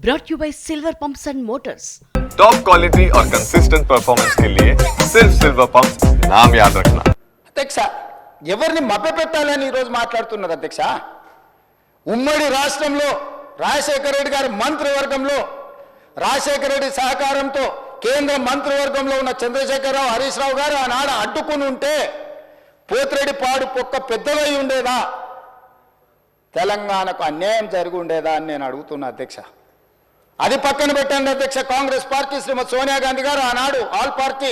brought you by Silver Pumps and Motors. Top quality और consistent performance के लिए सिर्फ सिल्वर पंप्स नाम याद रखना. అధ్యక్ష ఎవరిని మభ్యపెట్టాలని ఈరోజు మాట్లాడుతున్నారు అధ్యక్ష. ఉమ్మడి రాష్ట్రంలో రాజశేఖర రెడ్డి గారి మంత్రివర్గంలో రాజశేఖర రెడ్డి సహకారంతో కేంద్ర మంత్రివర్గంలో ఉన్న చంద్రశేఖరరావు హరీష్ రావు గారు ఆనాడు అడ్డుకుని ఉంటే పోతిరెడ్డి పాడు పొక్క పెద్దవై ఉండేదా, తెలంగాణకు అన్యాయం జరిగి ఉండేదా అని నేను అడుగుతున్నా అధ్యక్ష. అది పక్కన పెట్టండి అధ్యక్ష. కాంగ్రెస్ పార్టీ శ్రీమతి సోనియా గాంధీ గారు ఆనాడు ఆల్ పార్టీ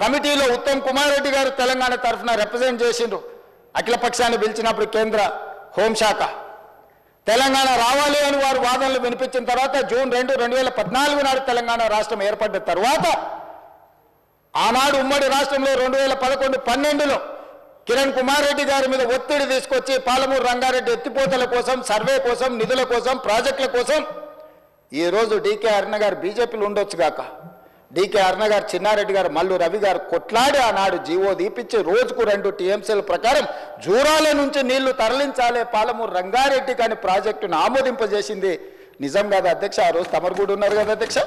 కమిటీలో ఉత్తమ్ కుమార్ రెడ్డి గారు తెలంగాణ తరఫున రిప్రజెంట్ చేసిండ్రు. అఖిల పక్షాన్ని పిలిచినప్పుడు కేంద్ర హోంశాఖ తెలంగాణ రావాలి అని వారు వాదనలు వినిపించిన తర్వాత జూన్ 2, 2014 నాడు తెలంగాణ రాష్ట్రం ఏర్పడ్డ తర్వాత ఆనాడు ఉమ్మడి రాష్ట్రంలో 2011-12లో కిరణ్ కుమార్ రెడ్డి గారి మీద ఒత్తిడి తీసుకొచ్చి పాలమూరు రంగారెడ్డి ఎత్తిపోతల కోసం, సర్వే కోసం, నిధుల కోసం, ప్రాజెక్టుల కోసం ఈరోజు డీకే అరుణ గారు బీజేపీలో ఉండొచ్చు గాక, డీకే అరుణ గారు, చిన్నారెడ్డి గారు, మల్లు రవి గారు కొట్లాడి ఆనాడు జీవో దీపించి రోజుకు 2 టీఎంసీల ప్రకారం జూరాల నుంచి నీళ్లు తరలించాలి పాలమూరు రంగారెడ్డి కానీ ప్రాజెక్టును ఆమోదింపజేసింది నిజం కాదా అధ్యక్ష? ఆ రోజు తమరు కూడా ఉన్నారు కదా అధ్యక్ష.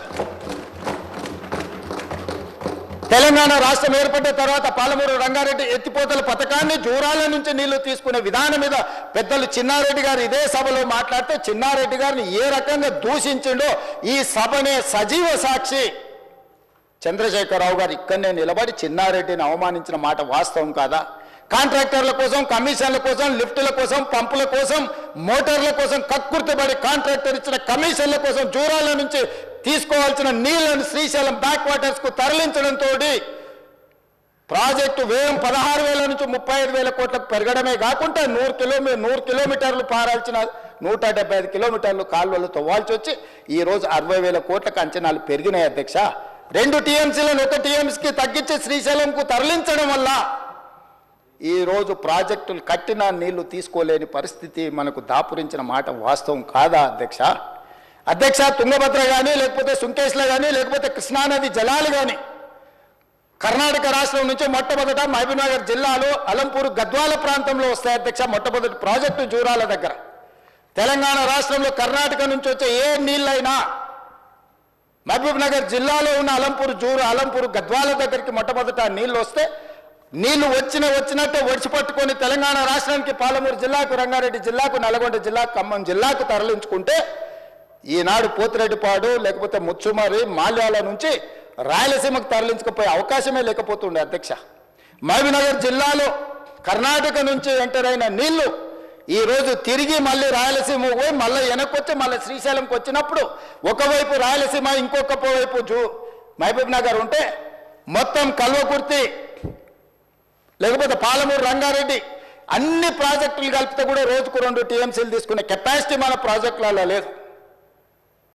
తెలంగాణ రాష్ట్రం ఏర్పడ్డ తర్వాత పాలమూరు రంగారెడ్డి ఎత్తిపోతల పథకాన్ని జూరాల నుంచి నీళ్లు తీసుకునే విధానం మీద పెద్దలు చిన్నారెడ్డి గారు ఇదే సభలో మాట్లాడితే చిన్నారెడ్డి గారిని ఏ రకంగా దూషించిండో ఈ సభనే సజీవ సాక్షి. చంద్రశేఖరరావు గారు ఇక్కడనే నిలబడి చిన్నారెడ్డిని అవమానించిన మాట వాస్తవం కాదా? కాంట్రాక్టర్ల కోసం, కమిషన్ల కోసం, లిఫ్టుల కోసం, పంపుల కోసం, మోటార్ల కోసం కక్కుర్తిపడి కాంట్రాక్టర్ ఇచ్చిన కమిషన్ల కోసం జూరాల నుంచి తీసుకోవాల్సిన నీళ్లను శ్రీశైలం బ్యాక్ వాటర్స్ కు తరలించడంతో ప్రాజెక్టు వ్యయం 16,000 నుంచి 35,000 కోట్లకు పెరగడమే కాకుండా 100 కిలోమీటర్లు పారాల్సిన 175 కిలోమీటర్లు కాలువలు తవ్వాల్సి వచ్చి ఈ రోజు 60,000 కోట్లకు అంచనాలు పెరిగినాయి అధ్యక్ష. 2 టీఎంసీలను 1 టీఎంసీకి తగ్గించి శ్రీశైలంకు తరలించడం వల్ల ఈ రోజు ప్రాజెక్టులు కట్టిన నీళ్లు తీసుకోలేని పరిస్థితి మనకు దాపురించిన మాట వాస్తవం కాదా అధ్యక్ష? అధ్యక్ష, తుంగభద్ర కానీ, లేకపోతే సుంకేశ్ల కానీ, లేకపోతే కృష్ణానది జలాలు కానీ కర్ణాటక రాష్ట్రం నుంచి మొట్టమొదట మహబూబ్నగర్ జిల్లాలో అలంపూర్ గద్వాల ప్రాంతంలో వస్తాయి అధ్యక్ష. మొట్టమొదటి ప్రాజెక్టు జూరాల దగ్గర. తెలంగాణ రాష్ట్రంలో కర్ణాటక నుంచి వచ్చే ఏ నీళ్ళైనా మహబూబ్నగర్ జిల్లాలో ఉన్న అలంపూర్ గద్వాల దగ్గరికి మొట్టమొదట నీళ్లు వస్తే నీళ్లు వచ్చినట్టే ఒడిచి పట్టుకొని తెలంగాణ రాష్ట్రానికి పాలమూరు జిల్లాకు, రంగారెడ్డి జిల్లాకు, నల్గొండ జిల్లాకు, ఖమ్మం జిల్లాకు తరలించుకుంటే ఈనాడు పోతిరెడ్డిపాడు లేకపోతే ముచ్చుమరి, మాల్యాల నుంచి రాయలసీమకు తరలించకపోయే అవకాశమే లేకపోతుండే అధ్యక్ష. మహబూబ్నగర్ జిల్లాలో కర్ణాటక నుంచి ఎంటర్ అయిన నీళ్లు ఈరోజు తిరిగి మళ్ళీ రాయలసీమ పోయి మళ్ళీ వెనక్కొచ్చి మళ్ళీ శ్రీశైలంకి వచ్చినప్పుడు ఒకవైపు రాయలసీమ, ఇంకొక వైపు మహబూబ్నగర్ ఉంటే మొత్తం కల్వకుర్తి లేకపోతే పాలమూరు రంగారెడ్డి అన్ని ప్రాజెక్టులు కలిపితే కూడా రోజుకు 2 టీఎంసీలు తీసుకునే కెపాసిటీ మన ప్రాజెక్టులలో లేదు.